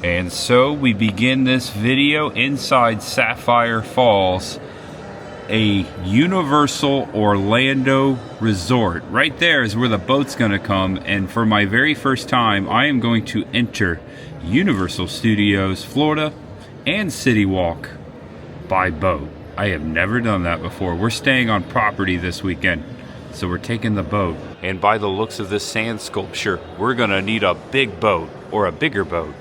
And so we begin this video inside Sapphire Falls, a Universal Orlando resort. Right there is where the boat's gonna come, and for my very first time I am going to enter Universal Studios Florida and City Walk by boat. I have never done that before. We're staying on property this weekend, so we're taking the boat. And by the looks of this sand sculpture, we're gonna need a big boat or a bigger boat.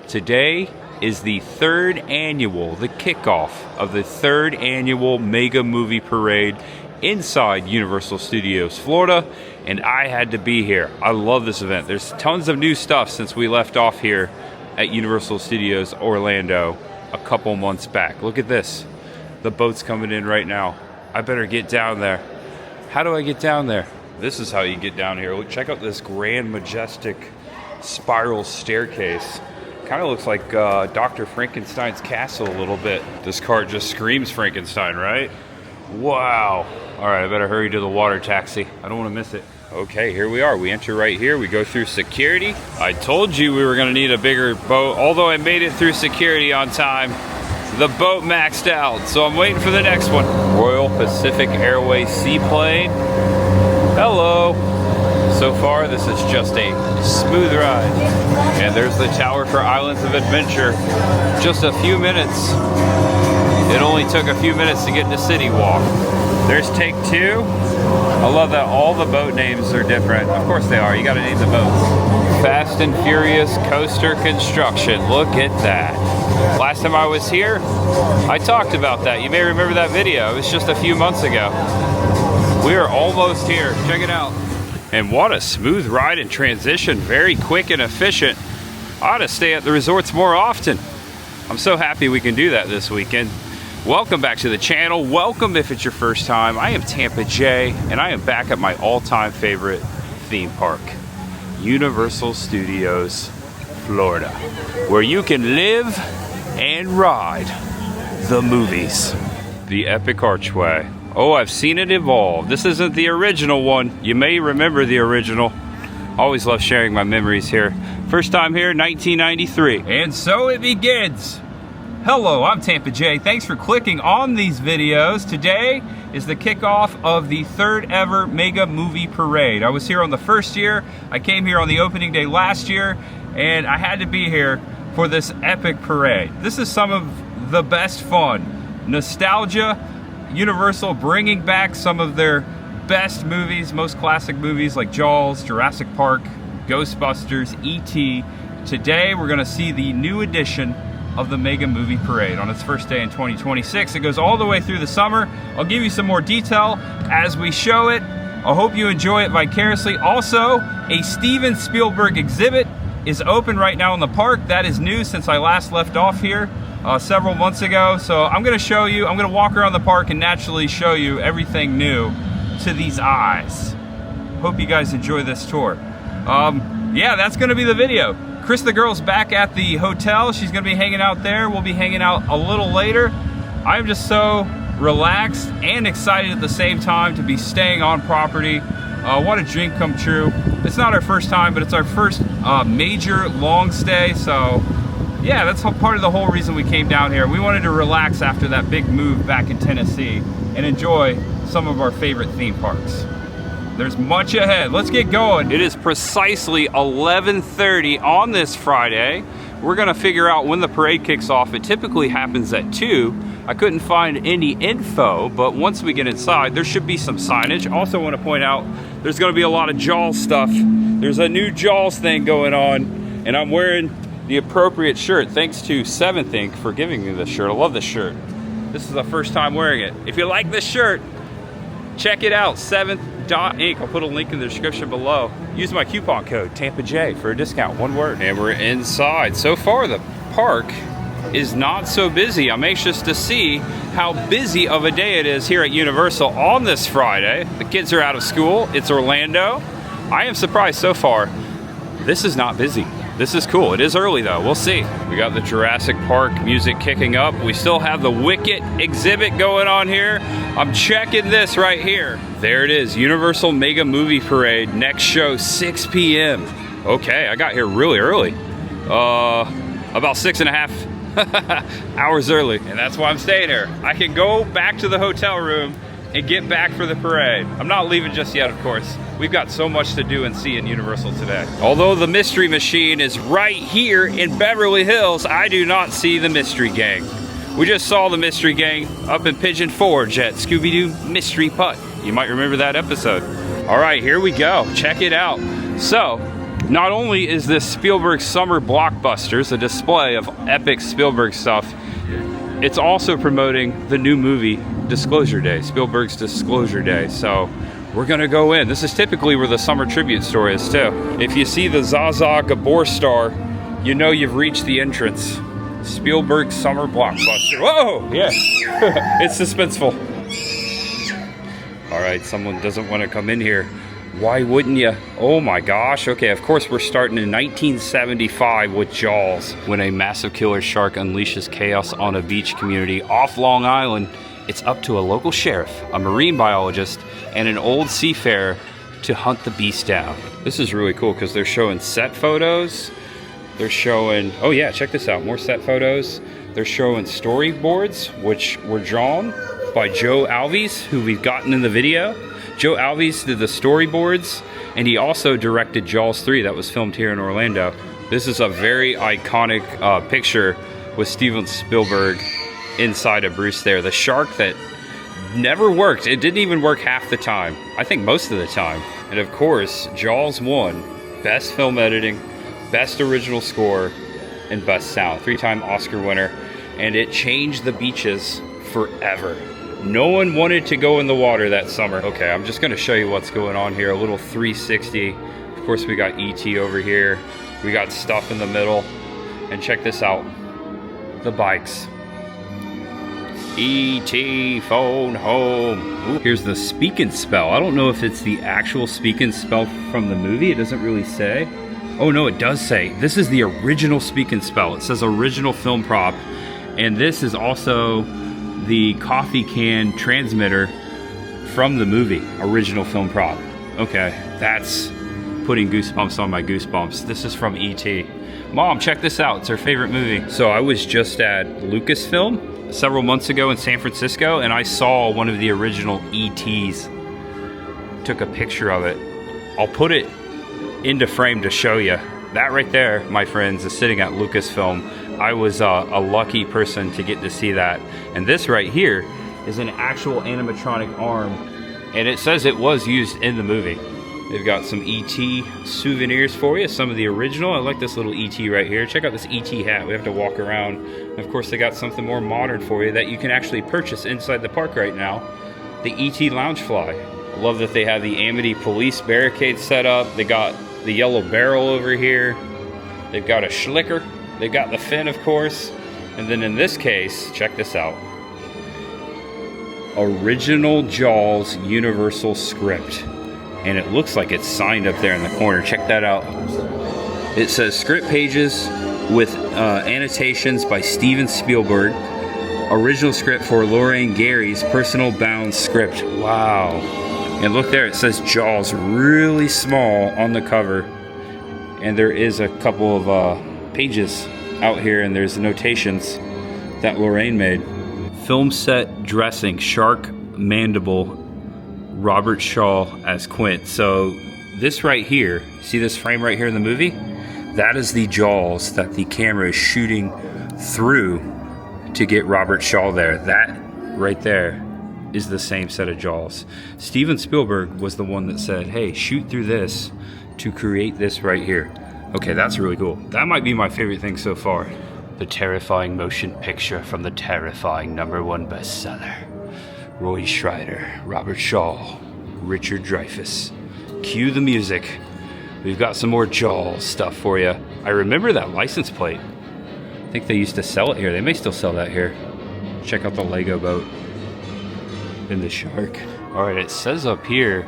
Today is the the kickoff of the third annual Mega Movie Parade inside Universal Studios Florida, and I had to be here. I love this event. There's tons of new stuff since we left off here at Universal Studios Orlando a couple months back. Look at this. The boat's coming in right now. I better get down there. How do I get down there? This is how you get down here. Look, check out this grand, majestic spiral staircase. Kind of looks like Dr. Frankenstein's castle a little bit. This cart just screams Frankenstein, right? Wow. All right, I better hurry to the water taxi. I don't want to miss it. Okay, here we are. We enter right here. We go through security. I told you we were going to need a bigger boat. Although I made it through security on time, the boat maxed out, so I'm waiting for the next one. Royal Pacific Airways seaplane. Hello. So far, this is just a smooth ride. And there's the Tower for Islands of Adventure. Just a few minutes. It only took a few minutes to get to City Walk. There's take two. I love that all the boat names are different. Of course they are. You gotta name the boats. Fast and Furious Coaster Construction. Look at that. Last time I was here, I talked about that. You may remember that video. It was just a few months ago. We are almost here. Check it out. And what a smooth ride and transition. Very quick and efficient. I ought to stay at the resorts more often. I'm so happy we can do that this weekend. Welcome back to the channel. Welcome if it's your first time. I am Tampa J, and I am back at my all-time favorite theme park, Universal Studios Florida, where you can live and ride the movies. The epic archway. Oh, I've seen it evolve. This isn't the original one. You may remember the original. Always love sharing my memories here. First time here, 1993. And so it begins. Hello, I'm Tampa J. Thanks for clicking on these videos. Today is the kickoff of the third ever Mega Movie Parade. I was here on the first year. I came here on the opening day last year, and I had to be here for this epic parade. This is some of the best fun. Nostalgia. Universal bringing back some of their best movies, most classic movies like JAWS, Jurassic Park, Ghostbusters, E.T. Today we're going to see the new edition of the Mega Movie Parade on its first day in 2026. It goes all the way through the summer. I'll give you some more detail as we show it. I hope you enjoy it vicariously. Also, a Steven Spielberg exhibit is open right now in the park. That is new since I last left off here several months ago. So I'm gonna show you, I'm gonna walk around the park and naturally show you everything new to these eyes. Hope you guys enjoy this tour. Yeah, that's gonna be the video. Cris the Girl's back at the hotel. She's gonna be hanging out there. We'll be hanging out a little later. I'm just so relaxed and excited at the same time to be staying on property. What a dream come true. It's not our first time, but it's our first major long stay, so yeah, that's part of the whole reason we came down here. We wanted to relax after that big move back in Tennessee and enjoy some of our favorite theme parks. There's much ahead. Let's get going. It is precisely 11:30 on this Friday. We're gonna figure out when the parade kicks off. It typically happens at 2. I couldn't find any info, but once we get inside, there should be some signage. Also want to point out, there's gonna be a lot of JAWS stuff. There's a new JAWS thing going on, and I'm wearing the appropriate shirt. Thanks to 7th Ink for giving me this shirt. I love this shirt. This is the first time wearing it. If you like this shirt, check it out, 7th.ink. I'll put a link in the description below. Use my coupon code, TampaJ, for a discount, one word. And we're inside. So far, the park is not so busy. I'm anxious to see how busy of a day it is here at Universal on this Friday. The kids are out of school. It's Orlando. I am surprised so far. This is not busy. This is cool. It is early though. We'll see. We got the Jurassic Park music kicking up. We still have the Wicked exhibit going on here. I'm checking this right here. There it is. Universal Mega Movie Parade. Next show 6 p.m. Okay, I got here really early. about 6.5 hours early, and that's why I'm staying here. I can go back to the hotel room and get back for the parade. I'm not leaving just yet, of course. We've got so much to do and see in Universal today. Although the Mystery Machine is right here in Beverly Hills, I do not see the Mystery Gang. We just saw the Mystery Gang up in Pigeon Forge at Scooby-Doo Mystery Putt. You might remember that episode. All right, here we go. Check it out. So, not only is this Spielberg Summer Blockbusters a display of epic Spielberg stuff, it's also promoting the new movie Disclosure Day, Spielberg's Disclosure Day. So we're gonna go in. This is typically where the summer tribute store is too. If you see the Zaza Gabor star, you know you've reached the entrance. Spielberg Summer Blockbuster. Whoa, yeah, it's suspenseful. All right, someone doesn't want to come in here. Why wouldn't you? Oh my gosh. Okay, of course we're starting in 1975 with Jaws, when a massive killer shark unleashes chaos on a beach community off Long Island. It's up to a local sheriff, a marine biologist, and an old seafarer to hunt the beast down. This is really cool because they're showing set photos. They're showing, oh yeah, check this out, more set photos. They're showing storyboards, which were drawn by Joe Alves, who we've gotten in the video. Joe Alves did the storyboards, and he also directed Jaws 3 that was filmed here in Orlando. This is a very iconic picture with Steven Spielberg inside of Bruce there. The shark that never worked. It didn't even work half the time. I think most of the time. And of course, Jaws won Best Film Editing, Best Original Score, and Best Sound. 3-time Oscar winner. And it changed the beaches forever. No one wanted to go in the water that summer. Okay, I'm just gonna show you what's going on here. A little 360. Of course, we got E.T. over here. We got stuff in the middle. And check this out. The bikes. E.T. phone home. Ooh, here's the Speak and Spell. I don't know if it's the actual Speak and Spell from the movie. It doesn't really say. Oh no, it does say. This is the original Speak and Spell. It says original film prop. And this is also the coffee can transmitter from the movie, original film prop. Okay, that's putting goosebumps on my goosebumps. This is from E.T. Mom, check this out, it's her favorite movie. So I was just at Lucasfilm several months ago in San Francisco, and I saw one of the original E.T.s. Took a picture of it. I'll put it into frame to show you. That right there, my friends, is sitting at Lucasfilm. I was a lucky person to get to see that. And this right here is an actual animatronic arm, and it says it was used in the movie. They've got some E.T. souvenirs for you, some of the original. I like this little E.T. right here. Check out this E.T. hat. We have to walk around. And of course, they got something more modern for you that you can actually purchase inside the park right now. The E.T. Loungefly. Love that they have the Amity police barricade set up. They got the yellow barrel over here. They've got a Schlicker. They've got the fin, of course. And then in this case, check this out. Original Jaws Universal script. And it looks like it's signed up there in the corner. Check that out. It says script pages with annotations by Steven Spielberg. Original script for Lorraine Gary's personal bound script. Wow. And look there, it says Jaws really small on the cover. And there is a couple of pages out here, and there's notations that Lorraine made. Film set dressing, shark mandible, Robert Shaw as Quint. So this right here, see this frame right here in the movie? That is the Jaws that the camera is shooting through to get Robert Shaw there. That right there is the same set of Jaws. Steven Spielberg was the one that said, hey, shoot through this to create this right here. Okay, that's really cool. That might be my favorite thing so far. The terrifying motion picture from the terrifying #1 bestseller. Roy Schreider, Robert Shaw, Richard Dreyfuss. Cue the music. We've got some more Jaws stuff for you. I remember that license plate. I think they used to sell it here. They may still sell that here. Check out the Lego boat and the shark. All right, it says up here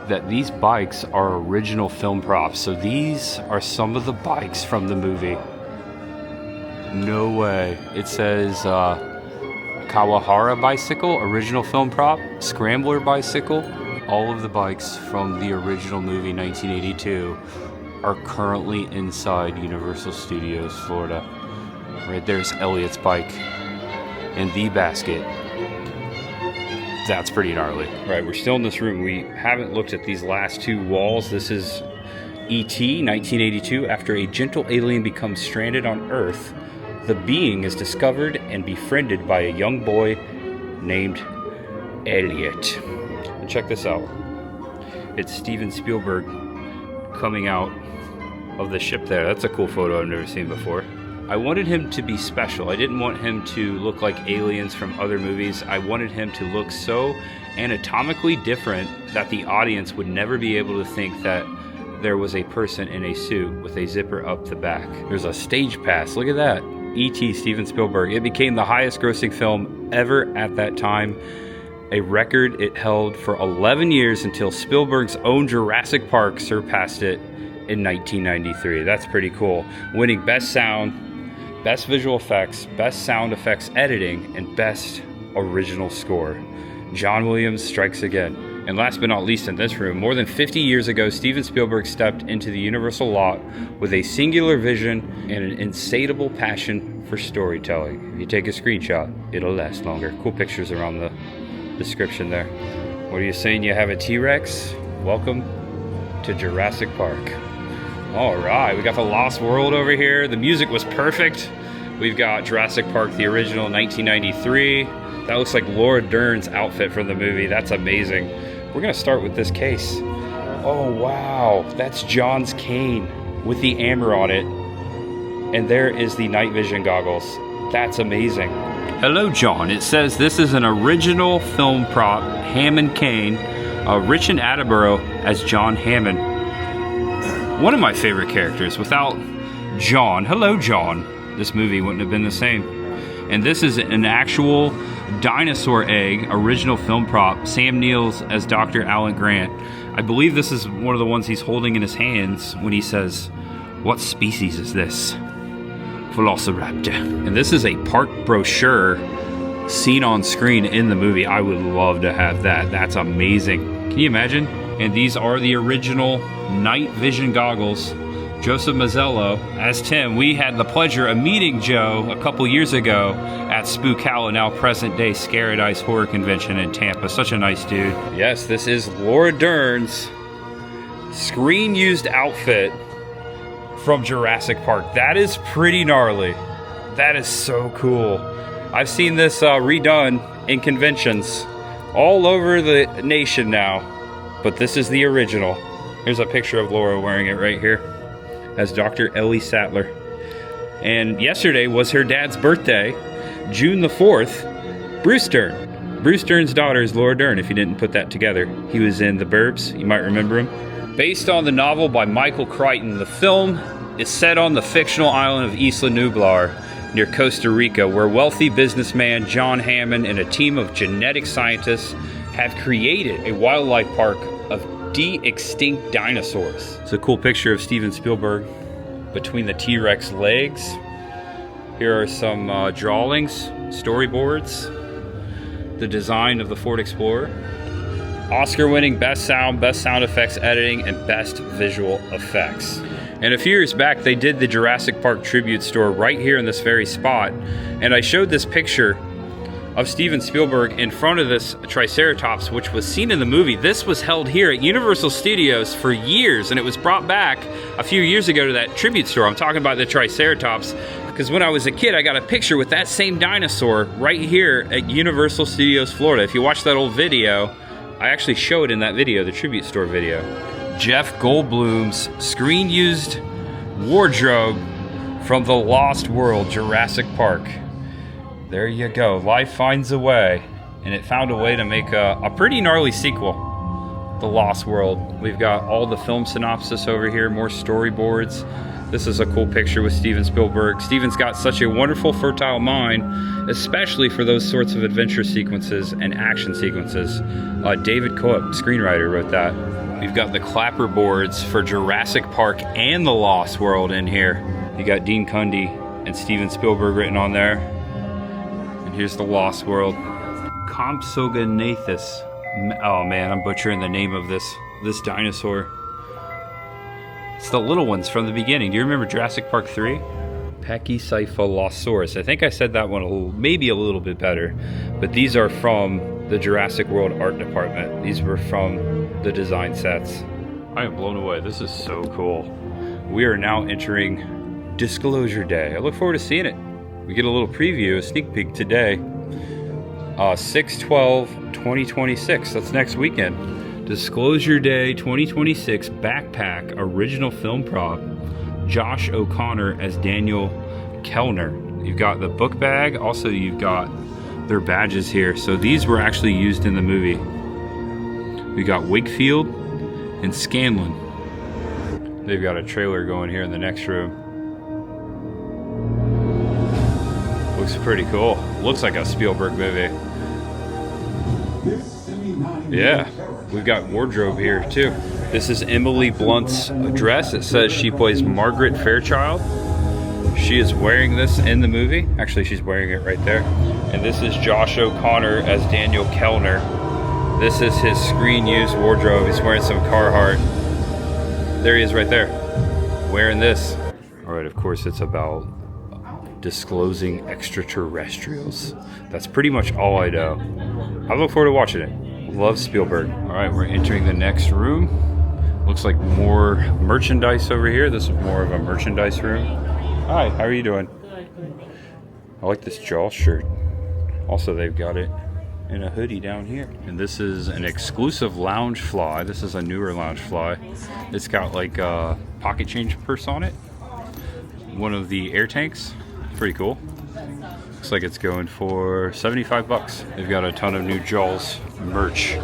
that these bikes are original film props. So these are some of the bikes from the movie. No way. It says Kawahara bicycle, original film prop, Scrambler bicycle. All of the bikes from the original movie 1982 are currently inside Universal Studios Florida. Right there's Elliot's bike in the basket. That's pretty gnarly. Right, we're still in this room. We haven't looked at these last two walls. This is E.T., 1982. After a gentle alien becomes stranded on Earth, the being is discovered and befriended by a young boy named Elliot. And check this out. It's Steven Spielberg coming out of the ship there. That's a cool photo I've never seen before. I wanted him to be special. I didn't want him to look like aliens from other movies. I wanted him to look so anatomically different that the audience would never be able to think that there was a person in a suit with a zipper up the back. There's a stage pass. Look at that. E.T. Steven Spielberg. It became the highest grossing film ever at that time. A record it held for 11 years until Spielberg's own Jurassic Park surpassed it in 1993. That's pretty cool. Winning Best Sound, Best Visual Effects, Best Sound Effects Editing, and Best Original Score. John Williams strikes again. And last but not least in this room, more than 50 years ago, Steven Spielberg stepped into the Universal lot with a singular vision and an insatiable passion for storytelling. If you take a screenshot, it'll last longer. Cool pictures around the description there. What are you saying, you have a T-Rex? Welcome to Jurassic Park. All right, we got the Lost World over here. The music was perfect. We've got Jurassic Park, the original, 1993. That looks like Laura Dern's outfit from the movie. That's amazing. We're gonna start with this case. Oh, wow. That's John's cane with the amber on it. And there is the night vision goggles. That's amazing. Hello, John. It says this is an original film prop, Hammond cane, Richard Attenborough as John Hammond. One of my favorite characters. Without John, hello John, this movie wouldn't have been the same. And this is an actual dinosaur egg, original film prop, Sam Neill's as Dr. Alan Grant. I believe this is one of the ones he's holding in his hands when he says, "What species is this?" Velociraptor. And this is a park brochure seen on screen in the movie. I would love to have that. That's amazing. Can you imagine? And these are the original night vision goggles. Joseph Mazzello as Tim. We had the pleasure of meeting Joe a couple years ago at Spookalla, now present day Scaradise Horror Convention in Tampa. Such a nice dude. Yes, this is Laura Dern's screen used outfit from Jurassic Park. That is pretty gnarly. That is so cool. I've seen this redone in conventions all over the nation now, but this is the original. Here's a picture of Laura wearing it right here as Dr. Ellie Sattler. And yesterday was her dad's birthday, June the 4th, Bruce Dern. Bruce Dern's daughter is Laura Dern, if you didn't put that together. He was in The Burbs, you might remember him. Based on the novel by Michael Crichton, the film is set on the fictional island of Isla Nublar near Costa Rica, where wealthy businessman John Hammond and a team of genetic scientists have created a wildlife park of de-extinct dinosaurs. It's a cool picture of Steven Spielberg between the T-Rex legs. Here are some drawings, storyboards, the design of the Ford Explorer. Oscar-winning Best Sound Effects Editing, and Best Visual Effects. And a few years back, they did the Jurassic Park tribute store right here in this very spot. And I showed this picture of Steven Spielberg in front of this Triceratops, which was seen in the movie. This was held here at Universal Studios for years, and it was brought back a few years ago to that tribute store. I'm talking about the Triceratops, because when I was a kid, I got a picture with that same dinosaur right here at Universal Studios, Florida. If you watch that old video, I actually show it in that video, the tribute store video. Jeff Goldblum's screen-used wardrobe from The Lost World, Jurassic Park. There you go. Life finds a way. And it found a way to make a pretty gnarly sequel, The Lost World. We've got all the film synopsis over here, more storyboards. This is a cool picture with Steven Spielberg. Steven's got such a wonderful, fertile mind, especially for those sorts of adventure sequences and action sequences. David Coop, screenwriter, wrote that. We've got the clapper boards for Jurassic Park and The Lost World in here. You got Dean Cundey and Steven Spielberg written on there. And here's The Lost World. Compsognathus. Oh man, I'm butchering the name of this dinosaur. It's the little ones from the beginning. Do you remember Jurassic Park 3? Pachycephalosaurus. I think I said that one maybe a little bit better, but these are from the Jurassic World art department. These were from the design sets. I am blown away. This is so cool. We are now entering Disclosure Day. I look forward to seeing it. We get a little preview, a sneak peek today. 6/12/2026. That's next weekend. Disclosure Day 2026 backpack original film prop. Josh O'Connor as Daniel Kellner. You've got the book bag. Also, you've got their badges here. So these were actually used in the movie. We got Wakefield and Scanlon. They've got a trailer going here in the next room. Looks pretty cool. Looks like a Spielberg movie. Yeah, we've got wardrobe here too. This is Emily Blunt's dress. It says she plays Margaret Fairchild. She is wearing this in the movie. Actually, she's wearing it right there. And this is Josh O'Connor as Daniel Kellner. This is his screen used wardrobe. He's wearing some Carhartt. There he is right there, wearing this. All right, of course it's about disclosing extraterrestrials. That's pretty much all I know. I look forward to watching it. Love Spielberg. All right, we're entering the next room. Looks like more merchandise over here. This is more of a merchandise room. Hi, how are you doing? I like this JAWS shirt. Also, they've got it in a hoodie down here. And this is an exclusive lounge fly. This is a newer lounge fly. It's got like a pocket change purse on it. One of the air tanks. Pretty cool. Looks like it's going for 75 bucks. They've got a ton of new JAWS merch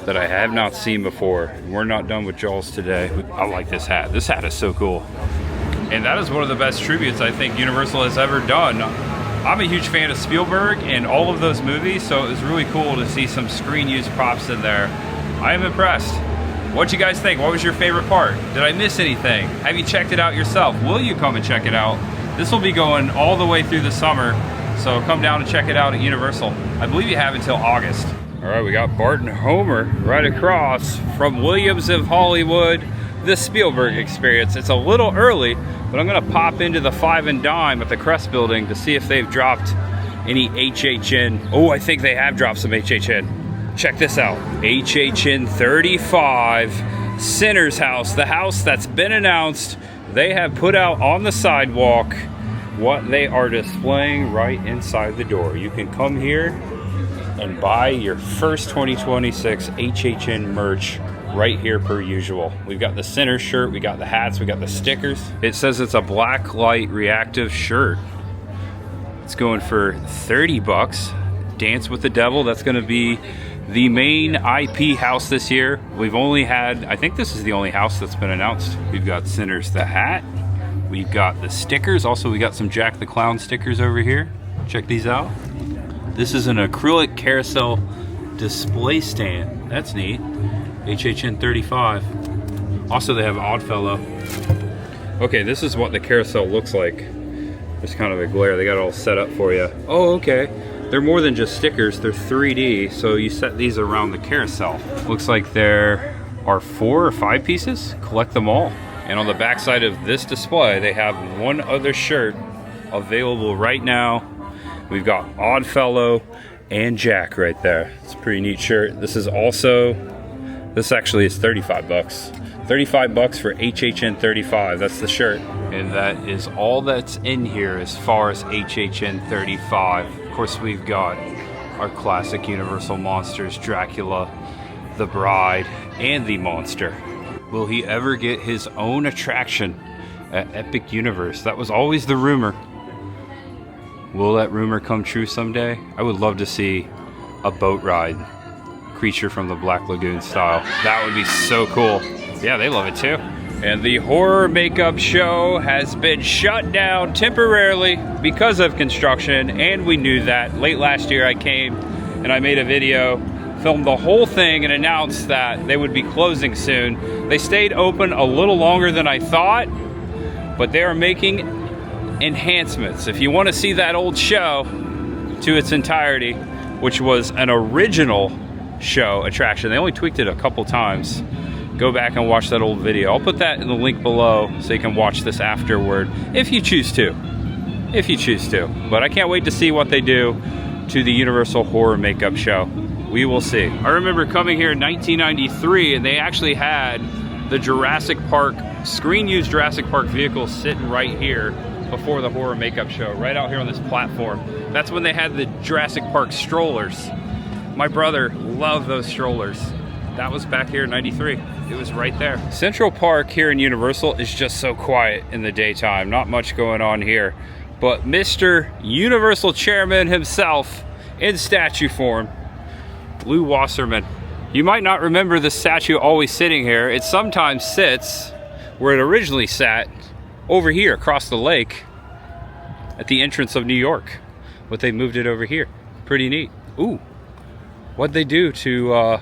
that I have not seen before. We're not done with JAWS today. I like this hat. This hat is so cool. And that is one of the best tributes I think Universal has ever done. I'm a huge fan of Spielberg and all of those movies, so it was really cool to see some screen use props in there. I am impressed. What'd you guys think? What was your favorite part? Did I miss anything? Have you checked it out yourself? Will you come and check it out? This will be going all the way through the summer, so come down and check it out at Universal. I believe you have until August. All right, we got Bart and Homer right across from Williams of Hollywood, the Spielberg Experience. It's a little early, but I'm gonna pop into the 5 and Dime at the Crest building to see if they've dropped any HHN. Oh, I think they have dropped some HHN. Check this out, HHN 35, Sinner's House, the house that's been announced. They have put out on the sidewalk what they are displaying right inside the door. You can come here and buy your first 2026 HHN merch right here per usual. We've got the Sinner shirt, we got the hats, we got the stickers. It says it's a black light reactive shirt. It's going for 30 bucks. Dance with the Devil, that's gonna be the main IP house this year. We've only had, I think this is the only house that's been announced. We've got Sinners the hat. We've got the stickers. Also, we got some Jack the Clown stickers over here. Check these out. This is an acrylic carousel display stand. That's neat. HHN 35. Also, they have Oddfellow. Okay, this is what the carousel looks like. There's kind of a glare. They got it all set up for you. Oh, okay. They're more than just stickers, they're 3D, so you set these around the carousel. Looks like there are 4 or 5 pieces. Collect them all. And on the back side of this display, they have one other shirt available right now. We've got Oddfellow and Jack right there. It's a pretty neat shirt. This is also, this actually is 35 bucks. 35 bucks for HHN 35, that's the shirt. And that is all that's in here as far as HHN 35. Of course, we've got our classic Universal monsters, Dracula, the Bride, and the Monster. Will he ever get his own attraction at Epic Universe? That was always the rumor. Will that rumor come true someday? I would love to see a boat ride, Creature from the Black Lagoon style. That would be so cool. Yeah, they love it too. And the horror makeup show has been shut down temporarily because of construction, and we knew that. Late last year I came and I made a video, filmed the whole thing, and announced that they would be closing soon. They stayed open a little longer than I thought, but they are making enhancements. If you want to see that old show to its entirety, which was an original show attraction, they only tweaked it a couple times. Go back and watch that old video. I'll put that in the link below so you can watch this afterward if you choose to. if you choose to. But I can't wait to see what they do to the Universal Horror Makeup Show. We will see. I remember coming here in 1993 and they actually had the Jurassic Park, screen-used Jurassic Park vehicles sitting right here before the Horror Makeup Show, right out here on this platform. That's when they had the Jurassic Park strollers. My brother loved those strollers. That was back here in 93. It was right there. Central Park here in Universal is just so quiet in the daytime. Not much going on here. But Mr. Universal Chairman himself, in statue form, Lou Wasserman. You might not remember the statue always sitting here. It sometimes sits where it originally sat, over here across the lake at the entrance of New York. But they moved it over here. Pretty neat. Ooh, what'd they do to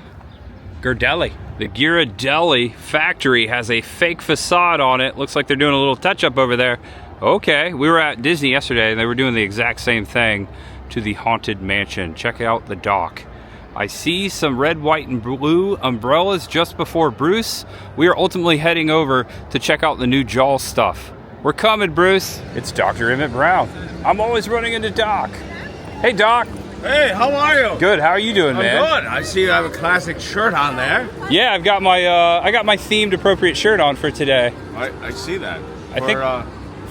Ghirardelli? The Ghirardelli factory has a fake facade on it. Looks like they're doing a little touch up over there. Okay, we were at Disney yesterday and they were doing the exact same thing to the Haunted Mansion. Check out the dock. I see some red, white, and blue umbrellas just before Bruce. We are ultimately heading over to check out the new JAWS stuff. We're coming, Bruce. It's Dr. Emmett Brown. I'm always running into Doc. Hey, Doc. Hey, how are you? Good. How are you doing, man? I'm good. I see you have a classic shirt on there. Yeah, I've got my I got my themed appropriate shirt on for today. I see that. I think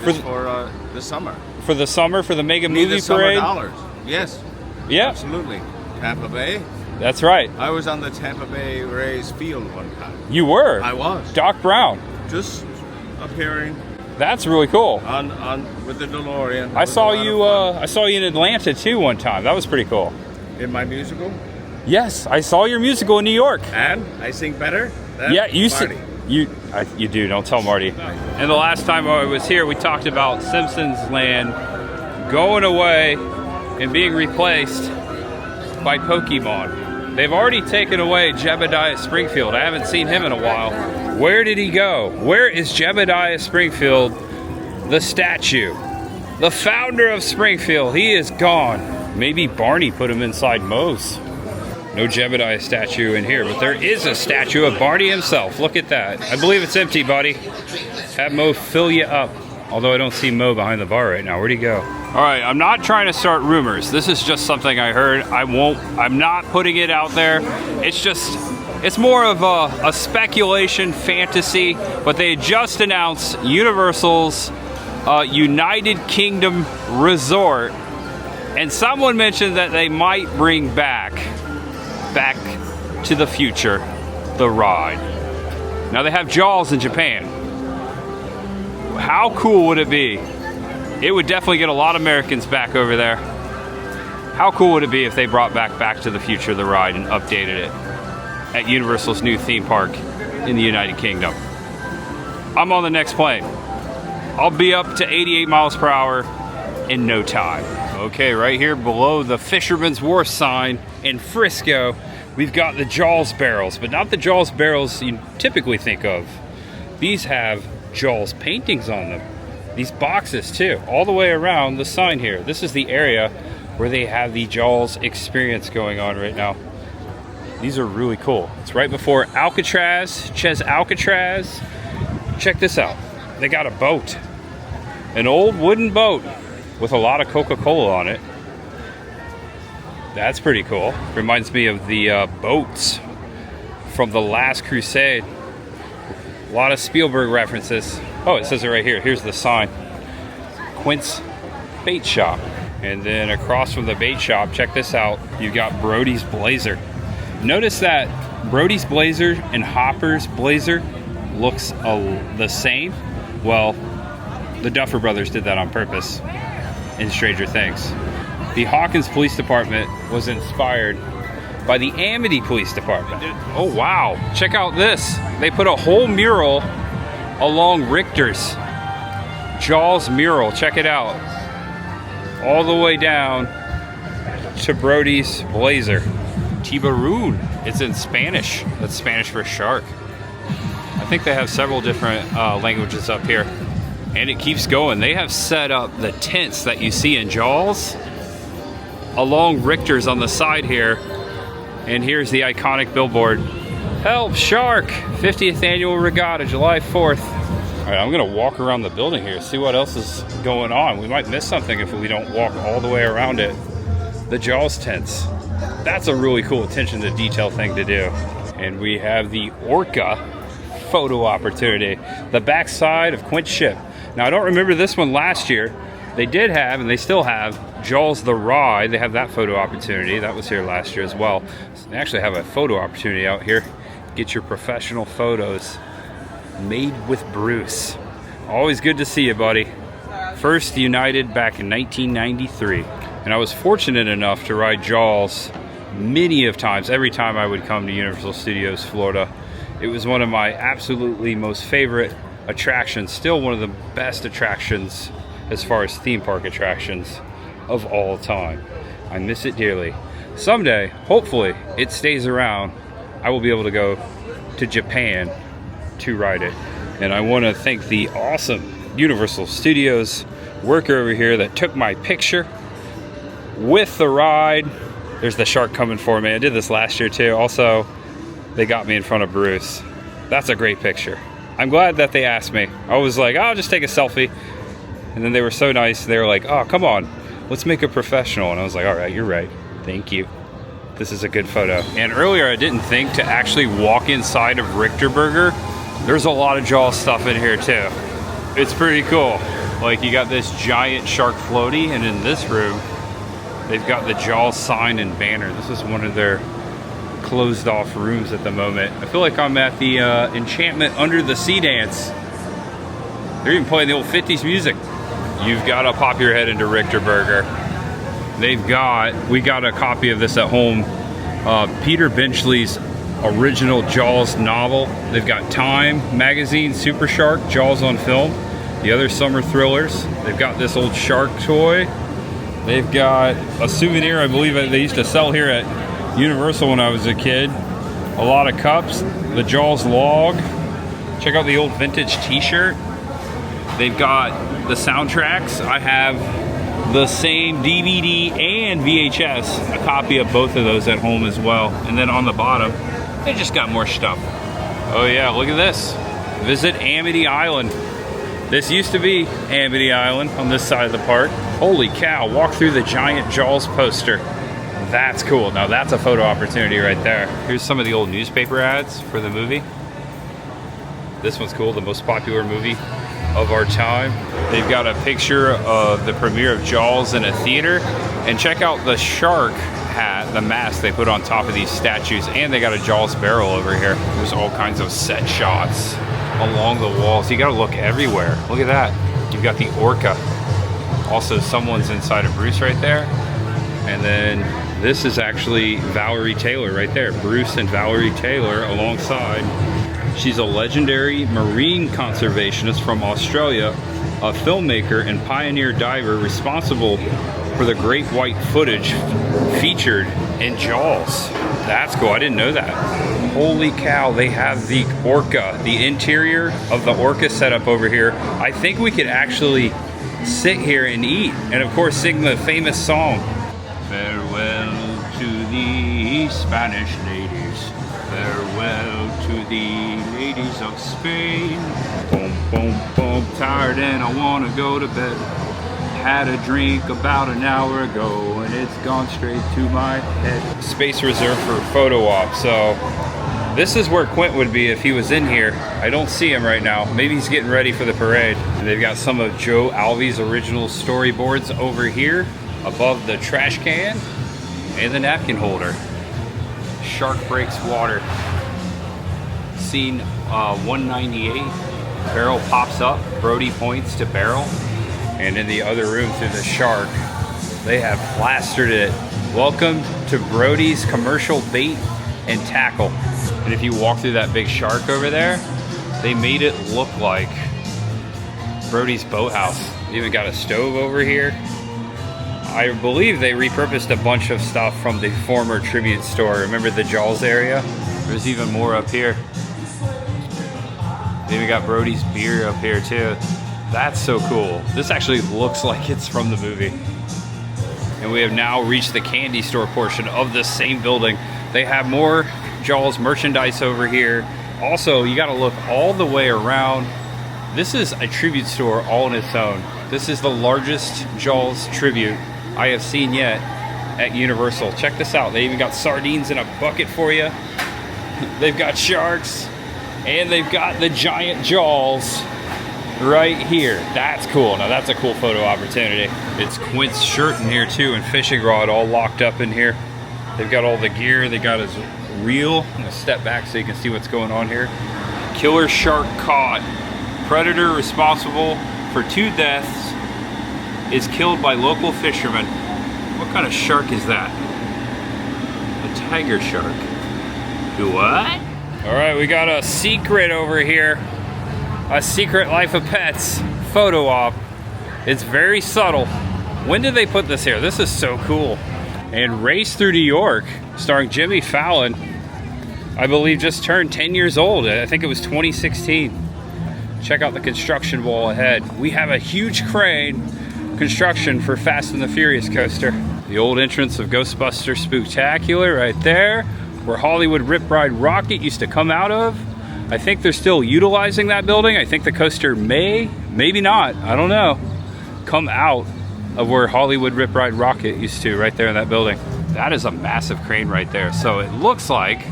for the summer. For the summer, for the mega movie the summer parade. Dollars. Yes. Yeah. Absolutely. Tampa Bay. That's right. I was on the Tampa Bay Rays field one time. You were? I was. Doc Brown. Just appearing. That's really cool. On with the DeLorean. I saw you in Atlanta too one time. That was pretty cool. In my musical? Yes, I saw your musical in New York. And I sing better than yeah, you Marty. You do. Don't tell Marty. And the last time I was here, we talked about Simpsons Land going away and being replaced by Pokemon. They've already taken away Jebediah Springfield. I haven't seen him in a while. Where did he go? Where is Jebediah Springfield, the statue? The founder of Springfield. He is gone. Maybe Barney put him inside Moe's. No Jebediah statue in here, but there is a statue of Barney himself. Look at that. I believe it's empty, buddy. Have Moe fill you up. Although I don't see Moe behind the bar right now. Where'd he go? All right, I'm not trying to start rumors. This is just something I heard. I'm not putting it out there. It's more of a speculation, fantasy, but they just announced Universal's United Kingdom Resort, and someone mentioned that they might bring Back to the Future, the ride. Now they have JAWS in Japan. How cool would it be? It would definitely get a lot of Americans back over there. How cool would it be if they brought Back to the Future, the ride, and updated it at Universal's new theme park in the United Kingdom? I'm on the next plane. I'll be up to 88 miles per hour in no time. Okay, right here below the Fisherman's Wharf sign in Frisco, we've got the JAWS barrels, but not the JAWS barrels you typically think of. These have JAWS paintings on them. These boxes too, all the way around the sign here. This is the area where they have the JAWS experience going on right now. These are really cool. It's right before Alcatraz, Ches Alcatraz. Check this out. They got a boat, an old wooden boat with a lot of Coca-Cola on it. That's pretty cool. Reminds me of the boats from The Last Crusade. A lot of Spielberg references. Oh, it says it right here. Here's the sign. Quint's Bait Shop. And then across from the bait shop, check this out. You've got Brody's Blazer. Notice that Brody's Blazer and Hopper's Blazer looks the same. Well, the Duffer Brothers did that on purpose in Stranger Things. The Hawkins Police Department was inspired by the Amity Police Department. Oh wow, check out this. They put a whole mural along Richter's JAWS mural. Check it out. All the way down to Brody's Blazer. Tiburon. It's in Spanish. That's Spanish for shark. I think they have several different languages up here. And it keeps going. They have set up the tents that you see in JAWS along Richter's on the side here. And here's the iconic billboard. Help Shark! 50th Annual Regatta, July 4th. All right, I'm gonna walk around the building here, see what else is going on. We might miss something if we don't walk all the way around it. The Jaws tents. That's a really cool attention to detail thing to do. And we have the Orca photo opportunity. The backside of Quint's ship. Now, I don't remember this one last year. They did have, and they still have, Jaws the Ride. They have that photo opportunity. That was here last year as well. So they actually have a photo opportunity out here. Get your professional photos made with Bruce. Always good to see you, buddy. First United back in 1993. And I was fortunate enough to ride Jaws many of times, every time I would come to Universal Studios Florida. It was one of my absolutely most favorite attractions, still one of the best attractions as far as theme park attractions of all time. I miss it dearly. Someday, hopefully, it stays around. I will be able to go to Japan to ride it. And I want to thank the awesome Universal Studios worker over here that took my picture with the ride. There's the shark coming for me. I did this last year too. Also, they got me in front of Bruce. That's a great picture. I'm glad that they asked me. I was like, oh, I'll just take a selfie. And then they were so nice. They were like, oh, come on, let's make it professional. And I was like, all right, you're right. Thank you. This is a good photo. And earlier I didn't think to actually walk inside of Richterberger. There's a lot of Jaws stuff in here too. It's pretty cool. Like, you got this giant shark floaty, and in this room, they've got the Jaws sign and banner. This is one of their closed off rooms at the moment. I feel like I'm at the Enchantment Under the Sea dance. They're even playing the old 50s music. You've got to pop your head into Richterberger. We got a copy of this at home. Peter Benchley's original Jaws novel. They've got Time magazine, Super Shark, Jaws on film, the other summer thrillers. They've got this old shark toy. They've got a souvenir I believe they used to sell here at Universal when I was a kid. A lot of cups, the Jaws log. Check out the old vintage t-shirt. They've got the soundtracks. I have the same DVD and VHS, a copy of both of those at home as well. And then on the bottom, they just got more stuff. Oh yeah, look at this. Visit Amity Island. This used to be Amity Island on this side of the park. Holy cow, walk through the giant Jaws poster. That's cool. Now that's a photo opportunity right there. Here's some of the old newspaper ads for the movie. This one's cool, the most popular movie of our time. They've got a picture of the premiere of Jaws in a theater. And check out the shark hat, the mask they put on top of these statues. And they got a Jaws barrel over here. There's all kinds of set shots along the walls. You gotta look everywhere. Look at that. You've got the Orca. Also, someone's inside of Bruce right there. And then this is actually Valerie Taylor right there. Bruce and Valerie Taylor alongside. She's a legendary marine conservationist from Australia, a filmmaker and pioneer diver responsible for the great white footage featured in Jaws. That's cool, I didn't know that. Holy cow, they have the Orca, the interior of the Orca setup over here. I think we could actually sit here and eat, and of course sing the famous song. Farewell to the Spanish ladies, farewell to the ladies of Spain. Boom, boom, boom, tired and I wanna go to bed. Had a drink about an hour ago and it's gone straight to my head. Space reserved for photo op, so this is where Quint would be if he was in here. I don't see him right now. Maybe he's getting ready for the parade. And they've got some of Joe Alvey's original storyboards over here above the trash can and the napkin holder. Shark breaks water. Scene 198. Barrel pops up. Brody points to barrel. And in the other room through the shark, they have plastered it. Welcome to Brody's commercial bait and tackle. And if you walk through that big shark over there, they made it look like Brody's boathouse. They even got a stove over here. I believe they repurposed a bunch of stuff from the former tribute store. Remember the Jaws area? There's even more up here. They even got Brody's beer up here too. That's so cool. This actually looks like it's from the movie. And we have now reached the candy store portion of this same building. They have more Jaws merchandise over here. Also, you gotta look all the way around This is a tribute store all on its own. This is the largest Jaws tribute I have seen yet at Universal. Check this out. They even got sardines in a bucket for you. They've got sharks, and they've got the giant Jaws right here. That's cool. Now that's a cool photo opportunity. It's Quint's shirt in here too, and fishing rod all locked up in here. They've got all the gear. They got his reel. I'm gonna step back so you can see what's going on here. Killer shark caught. Predator responsible for 2 deaths is killed by local fishermen. What kind of shark is that? A tiger shark. What? All right, we got a secret over here. A Secret Life of Pets photo op. It's very subtle. When did they put this here? This is so cool. And Race Through New York, starring Jimmy Fallon, I believe just turned 10 years old. I think it was 2016. Check out the construction wall ahead. We have a huge crane construction for Fast and the Furious coaster. The old entrance of Ghostbusters Spooktacular right there, where Hollywood Rip Ride Rocket used to come out of. I think they're still utilizing that building. I think the coaster may, maybe not, I don't know, come out of where Hollywood Rip Ride Rocket used to, right there in that building. That is a massive crane right there. So it looks like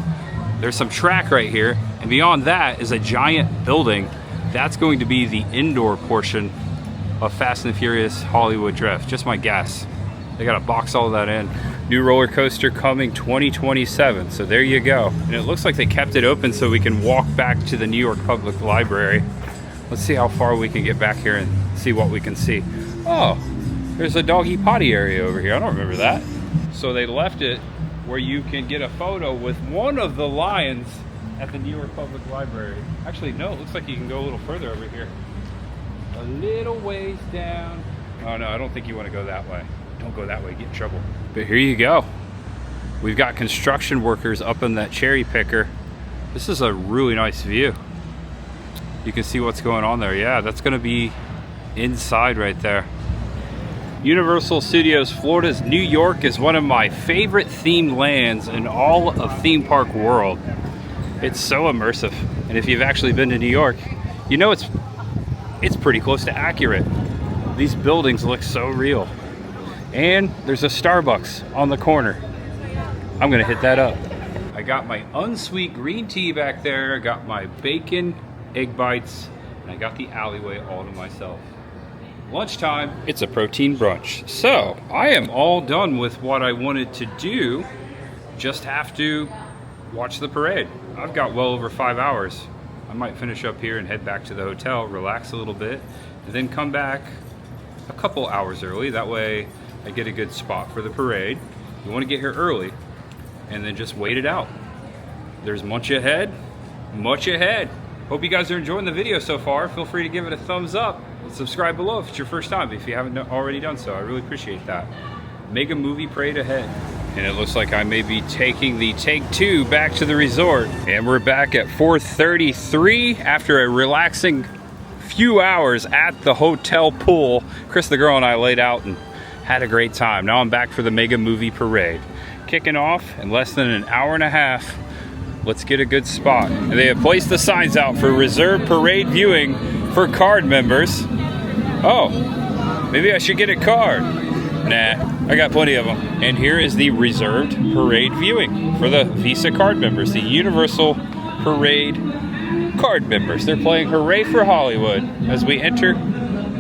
there's some track right here, and beyond that is a giant building. That's going to be the indoor portion of Fast and the Furious Hollywood Drift, just my guess. They got to box all of that in. New roller coaster coming 2027, so there you go. And it looks like they kept it open so we can walk back to the New York Public Library. Let's see how far we can get back here and see what we can see. Oh, there's a doggy potty area over here. I don't remember that. So they left it where you can get a photo with one of the lions at the New York Public Library. Actually, no, it looks like you can go a little further over here. A little ways down. Oh no, I don't think you want to go that way. Don't go that way, get in trouble. But here you go. We've got construction workers up in that cherry picker. This is a really nice view. You can see what's going on there. Yeah, that's gonna be inside right there. Universal Studios Florida's New York is one of my favorite themed lands in all of theme park world. It's so immersive. And if you've actually been to New York, you know it's pretty close to accurate. These buildings look so real. And there's a Starbucks on the corner. I'm gonna hit that up. I got my unsweet green tea back there. I got my bacon, egg bites, and I got the alleyway all to myself. Lunchtime, it's a protein brunch. So I am all done with what I wanted to do. Just have to watch the parade. I've got well over 5 hours. I might finish up here and head back to the hotel, relax a little bit, and then come back a couple hours early. That way I get a good spot for the parade. You want to get here early and then just wait it out. There's much ahead, much ahead. Hope you guys are enjoying the video so far. Feel free to give it a thumbs up. Subscribe below if it's your first time, if you haven't already done so. I really appreciate that. Mega movie parade ahead. And it looks like I may be taking the take 2 back to the resort. And we're back at 4:33 after a relaxing few hours at the hotel pool. Cris the Girl and I laid out and had a great time. Now I'm back for the Mega Movie Parade. Kicking off in less than an hour and a half. Let's get a good spot. And they have placed the signs out for reserved parade viewing for card members. Oh, maybe I should get a card. Nah, I got plenty of them. And here is the reserved parade viewing for the Visa card members, the Universal Parade card members. They're playing Hooray for Hollywood as we enter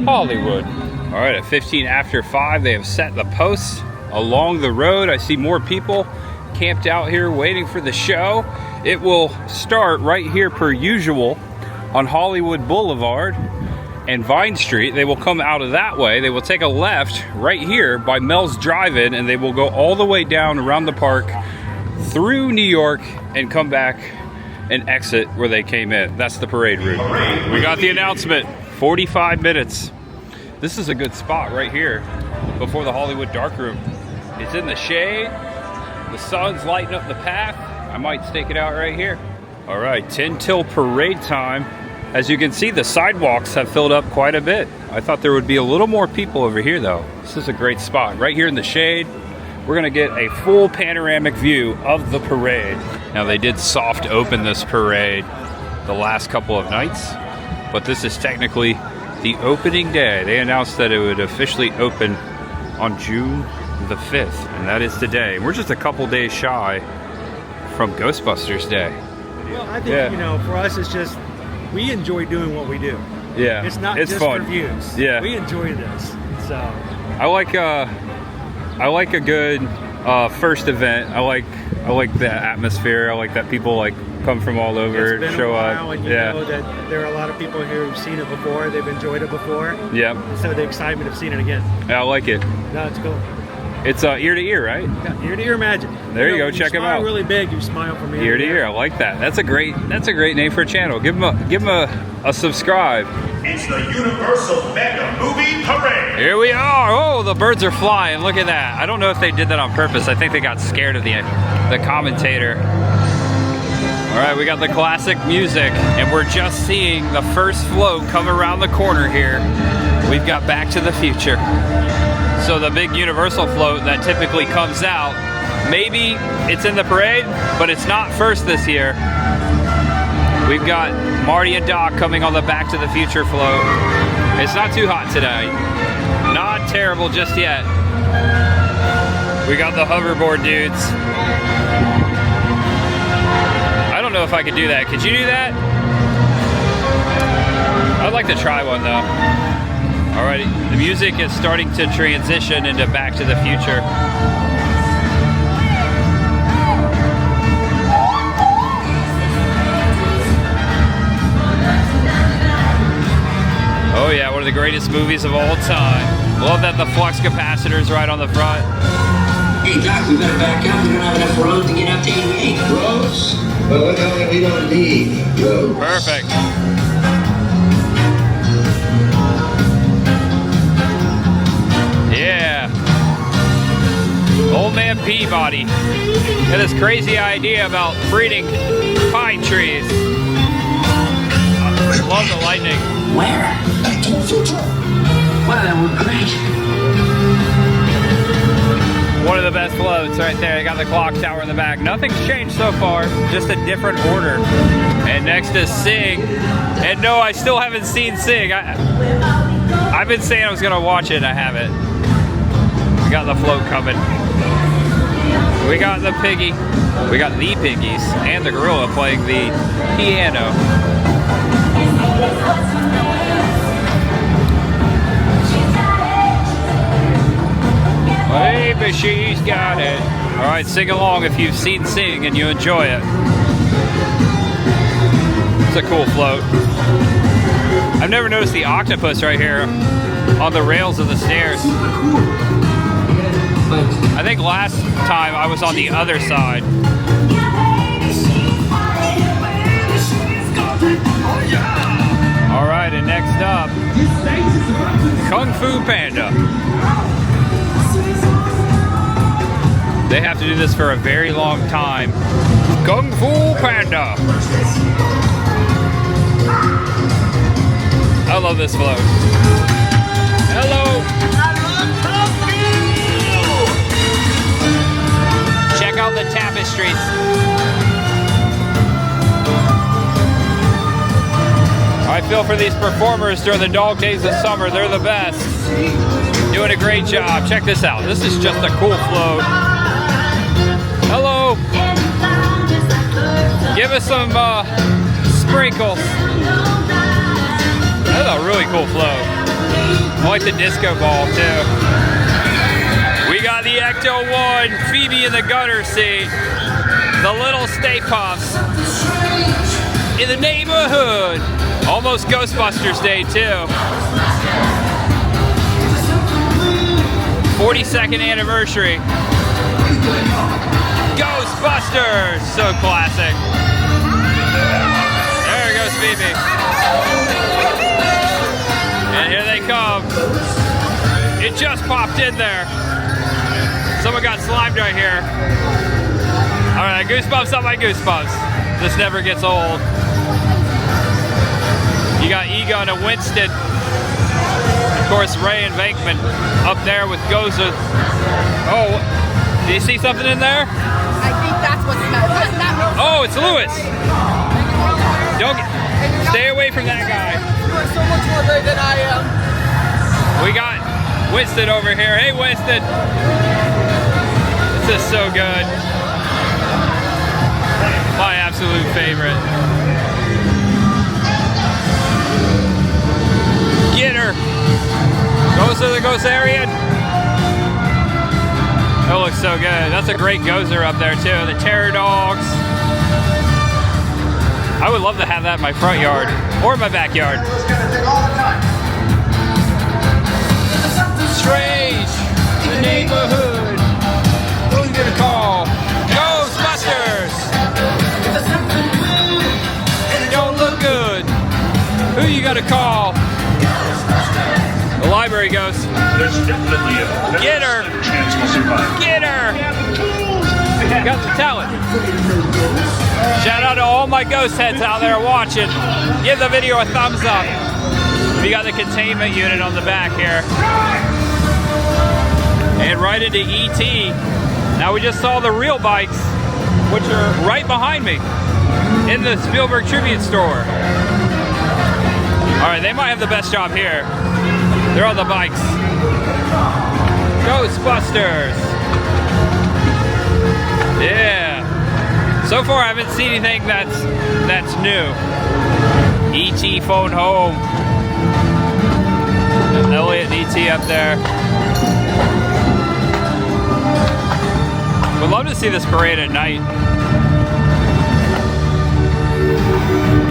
Hollywood. All right, at 15 after 5, they have set the posts along the road. I see more people camped out here waiting for the show. It will start right here per usual on Hollywood Boulevard and Vine Street. They will come out of that way. They will take a left right here by Mel's Drive-In, and they will go all the way down around the park through New York and come back and exit where they came in. That's the parade route. We got the announcement, 45 minutes. This is a good spot right here before the Hollywood Darkroom. It's in the shade. The sun's lighting up the path. I might stake it out right here. All right, 10 till parade time. As you can see, the sidewalks have filled up quite a bit. I thought there would be a little more people over here though. This is a great spot. Right here in the shade, we're gonna get a full panoramic view of the parade. Now they did soft open this parade the last couple of nights. but this is technically the opening day. They announced that it would officially open on June the 5th, and that is today. We're just a couple days shy from Ghostbusters Day. Well, I think, you know, for us, it's just, we enjoy doing what we do. Yeah, It's not it's just fun. for views. Yeah. We enjoy this, so. I like a good first event. I like the atmosphere. I like that people like come from all over, It's been show a while, up. and you know that there are a lot of people here who've seen it before, they've enjoyed it before. Yep. So the excitement of seeing it again. I like it. No, it's cool. It's ear to ear, right? Yeah, ear to ear magic. There you go, when check 'em smile out. Really big, you smile from Ear to ear. I like that. That's a great name for a channel. Give them a subscribe. It's the Universal Mega Movie Parade. Here we are. Oh, the birds are flying. Look at that. I don't know if they did that on purpose. I think they got scared of the commentator. All right, we got the classic music, and we're just seeing the first float come around the corner here. We've got Back to the Future. So the big Universal float that typically comes out, maybe it's in the parade, but it's not first this year. We've got Marty and Doc coming on the Back to the Future float. It's not too hot today. Not terrible just yet. We got the hoverboard dudes. I don't know if I could do that. Could you do that? I'd like to try one though. Alrighty, the music is starting to transition into Back to the Future. Oh yeah, one of the greatest movies of all time. Love that the flux capacitor's right on the front. Hey Doc, we better back up. We don't have enough road to get up to 88. Roads? Well, we don't need roads. Perfect. Yeah. Old man Peabody had this crazy idea about breeding pine trees. I love the lightning. Where? Back to the future. Wow, that would be great. One of the best floats right there. They got the clock tower in the back. Nothing's changed so far, just a different order. And next is Sing. And no, I still haven't seen Sing. I've been saying I was gonna watch it and I haven't. We got the float coming. We got the piggy. We got the piggies and the gorilla playing the piano. Baby, she's got it. All right, sing along if you've seen Sing and you enjoy it. It's a cool float. I've never noticed the octopus right here on the rails of the stairs. I think last time I was on the other side. All right, and next up, Kung Fu Panda. They have to do this for a very long time. Kung Fu Panda. I love this float. Hello. Check out the tapestries. I feel for these performers during the dog days of summer. They're the best. Doing a great job. Check this out. This is just a cool float. Hello. Give us some sprinkles. That's a really cool float. I like the disco ball too. We got the Ecto-1, Phoebe in the gunner seat, the little Stay Puffs in the neighborhood. Almost Ghostbusters Day too. 42nd anniversary. Ghostbusters! So classic. There goes Phoebe. And here they come. It just popped in there. Someone got slimed right here. All right, goosebumps on my goosebumps. This never gets old. You got Egon and Winston. Of course, Ray and Venkman up there with Goza. Oh, do you see something in there? I think that's what's that. Oh, it's Lewis. Don't get, Stay away from that guy. You are so much more brave than I am. We got Winston over here. Hey, Winston. This is so good. My absolute favorite. Get her. Gozer the Gozerian. That looks so good. That's a great Gozer up there too. The Terror Dogs. I would love to have that in my front yard or my backyard. Strange. The neighborhood. Who you gonna call? Ghostbusters. Don't look good. Who you gonna call? The library ghost. There's definitely a Get her. chance we'll survive. Get her. Got the talent. Shout out to all my ghost heads out there watching. Give the video a thumbs up. We got the containment unit on the back here. And right into ET. Now we just saw the real bikes, which are right behind me in the Spielberg Tribute Store. All right, they might have the best job here. They're on the bikes. Ghostbusters. Yeah. So far, I haven't seen anything that's new. E.T. phone home. Elliot and E.T. up there. Would love to see this parade at night.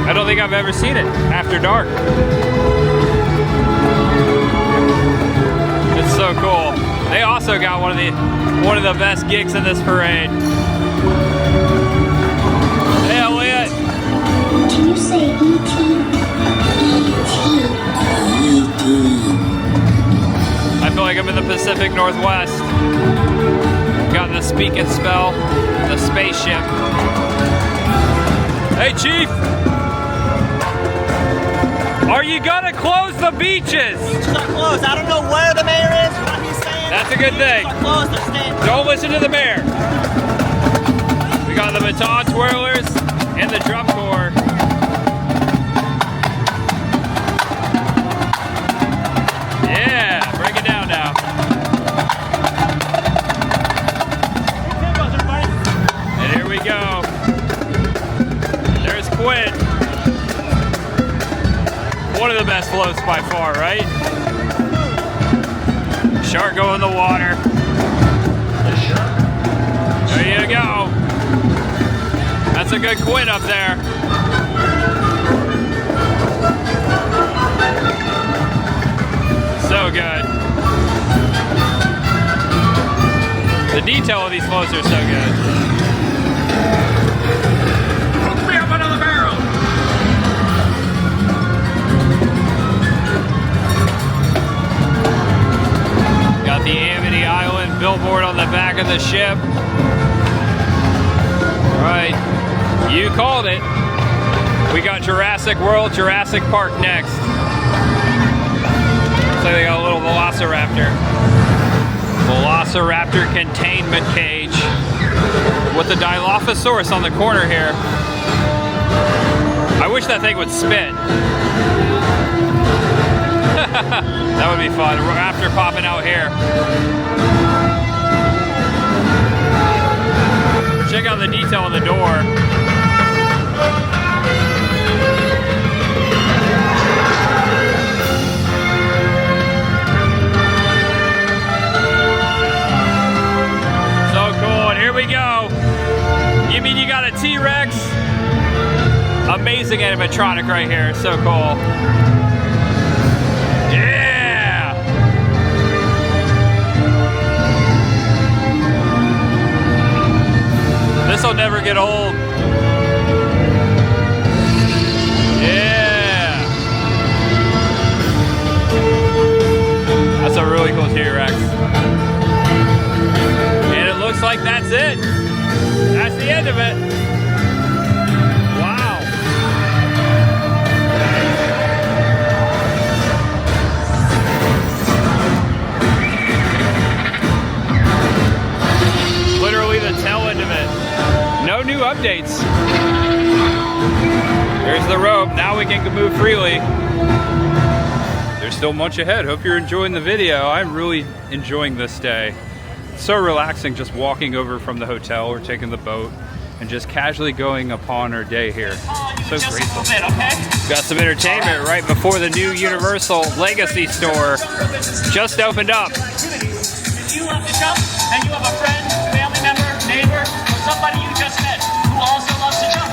I don't think I've ever seen it after dark. It's so cool. They also got one of the best gigs in this parade. Hey, Elliot. Can you say E.T.? I feel like I'm in the Pacific Northwest. Got the speak and spell, the spaceship. Hey, Chief. Are you gonna close the beaches? Beaches are closed. I don't know where the mayor is, what he's saying. That's a good thing. Beaches are closed. They're staying. Don't listen to the mayor. We got the baton twirlers and the drum corps. Yeah, break it down now. And here we go. There's Quinn. One of the best floats by far, right? Shark go in the water. There you go. That's a good Quinn up there. So good. The detail of these floats are so good. Hook me up another barrel. Got the Amity Island billboard on the back of the ship. All right, you called it. We got Jurassic World, Jurassic Park next. Looks like they got a little Velociraptor. Velociraptor containment cage with the Dilophosaurus on the corner here. I wish that thing would spit. That would be fun. Raptor popping out here. Check out the detail on the door. So cool, and here we go. You mean you got a T-Rex? Amazing animatronic right here, so cool. Yeah! This'll never get old. Yeah! That's a really cool T-Rex. And it looks like that's it. That's the end of it. Wow. Literally the tail end of it. No new updates. There's the rope. Now we can move freely. There's still much ahead. Hope you're enjoying the video. I'm really enjoying this day. It's so relaxing just walking over from the hotel or taking the boat and just casually going upon our day here. So grateful. Got some entertainment right before the new Universal Legacy store just opened up. If you love to jump and you have a friend, family member, neighbor, or somebody you just met who also loves to jump,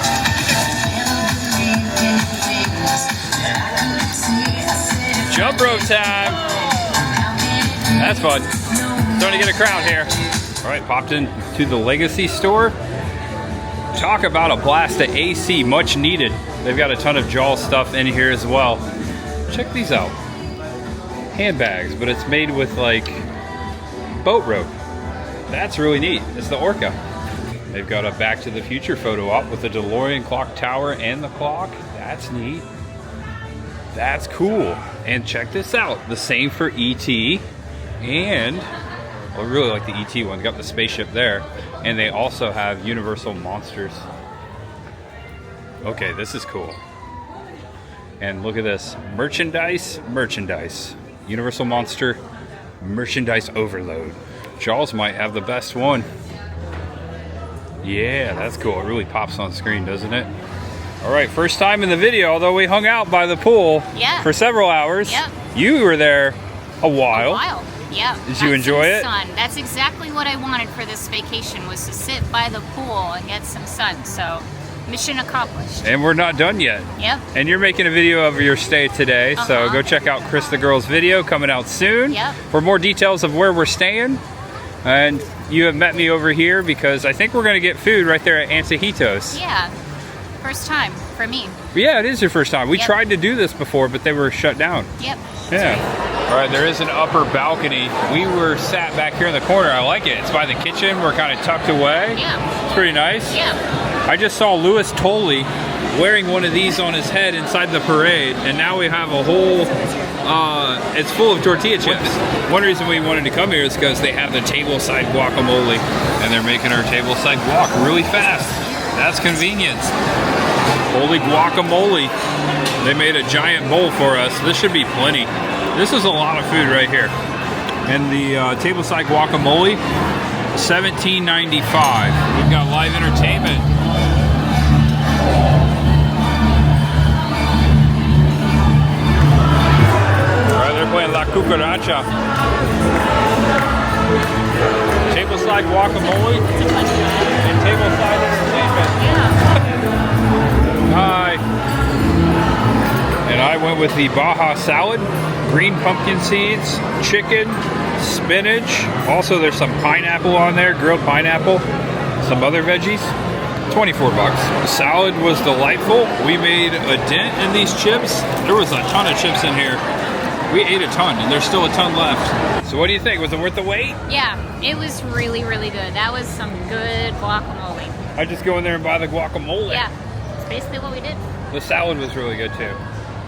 jump rope time. That's fun. Starting to get a crowd here. All right, popped into the Legacy store. Talk about a blast of AC, much needed. They've got a ton of JAWS stuff in here as well. Check these out. Handbags, but it's made with like boat rope. That's really neat. It's the Orca. They've got a Back to the Future photo op with the DeLorean clock tower and the clock. That's neat. That's cool. And check this out. The same for ET. And I really like the ET one. They got the spaceship there. And they also have Universal Monsters. Okay, this is cool. And look at this. Merchandise. Universal Monster merchandise overload. JAWS might have the best one. Yeah, that's cool. It really pops on screen, doesn't it? All right, first time in the video, although we hung out by the pool for several hours. Yep. You were there a while. Yeah. Did you enjoy it? Sun. That's exactly what I wanted for this vacation, was to sit by the pool and get some sun. So, mission accomplished. And we're not done yet. Yep. And you're making a video of your stay today, so go check out Cris the Girl's video coming out soon for more details of where we're staying. And you have met me over here because I think we're going to get food right there at Antojitos. Yeah. First time for me. Yeah, it is your first time. We tried to do this before, but they were shut down. Yep. Yeah. All right, there is an upper balcony. We were sat back here in the corner. I like it. It's by the kitchen. We're kind of tucked away. Yeah. It's pretty nice. Yeah. I just saw Louis Tolley wearing one of these on his head inside the parade, and now we have a whole, it's full of tortilla chips. One reason we wanted to come here is because they have the tableside guacamole, and they're making our tableside guac really fast. That's convenience. Holy guacamole. They made a giant bowl for us. This should be plenty. This is a lot of food right here. And the tableside guacamole, $17.95. We've got live entertainment. All right, they're playing La Cucaracha. Tableside guacamole and tableside entertainment. Hi. And I went with the Baja salad, green pumpkin seeds, chicken, spinach. Also, there's some pineapple on there, grilled pineapple, some other veggies. 24 bucks. The salad was delightful. We made a dent in these chips. There was a ton of chips in here. We ate a ton, and there's still a ton left. So what do you think? Was it worth the wait? Yeah, it was really, really good. That was some good guacamole. I just go in there and buy the guacamole. Yeah, it's basically what we did. The salad was really good too.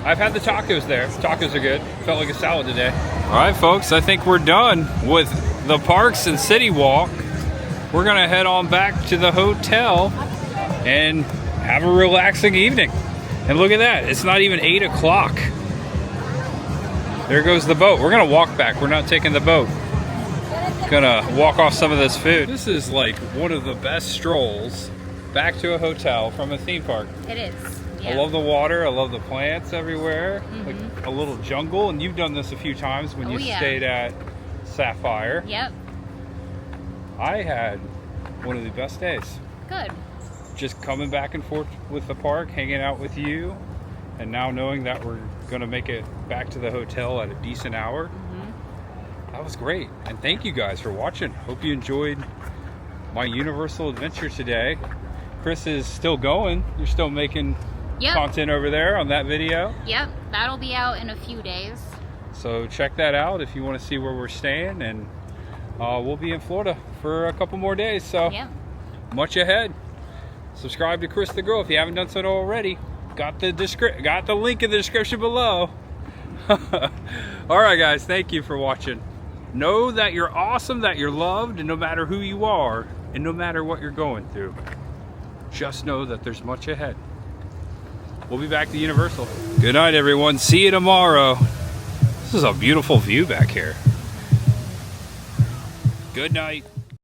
I've had the tacos there. Tacos are good. Felt like a salad today. All right, folks, I think we're done with the Parks and City Walk. We're gonna head on back to the hotel and have a relaxing evening. And look at that, it's not even 8 o'clock. There goes the boat. We're gonna walk back. We're not taking the boat. Gonna walk off some of this food. This is like one of the best strolls back to a hotel from a theme park. It is. I love the water. I love the plants everywhere. Like a little jungle. And you've done this a few times when you stayed at Sapphire. Yep. I had one of the best days. Good. Just coming back and forth with the park, hanging out with you, and now knowing that we're going to make it back to the hotel at a decent hour. That was great. And thank you guys for watching. Hope you enjoyed my Universal adventure today. Cris is still going. You're still making content over there on that video. Yep, that'll be out in a few days. So check that out if you want to see where we're staying, and we'll be in Florida for a couple more days, so much ahead. Subscribe to Cris the Girl if you haven't done so already. Got the link in the description below. All right, guys, thank you for watching. Know that you're awesome, that you're loved, and no matter who you are, and no matter what you're going through, just know that there's much ahead. we'll be back to Universal. Good night, everyone. See you tomorrow. This is a beautiful view back here. Good night.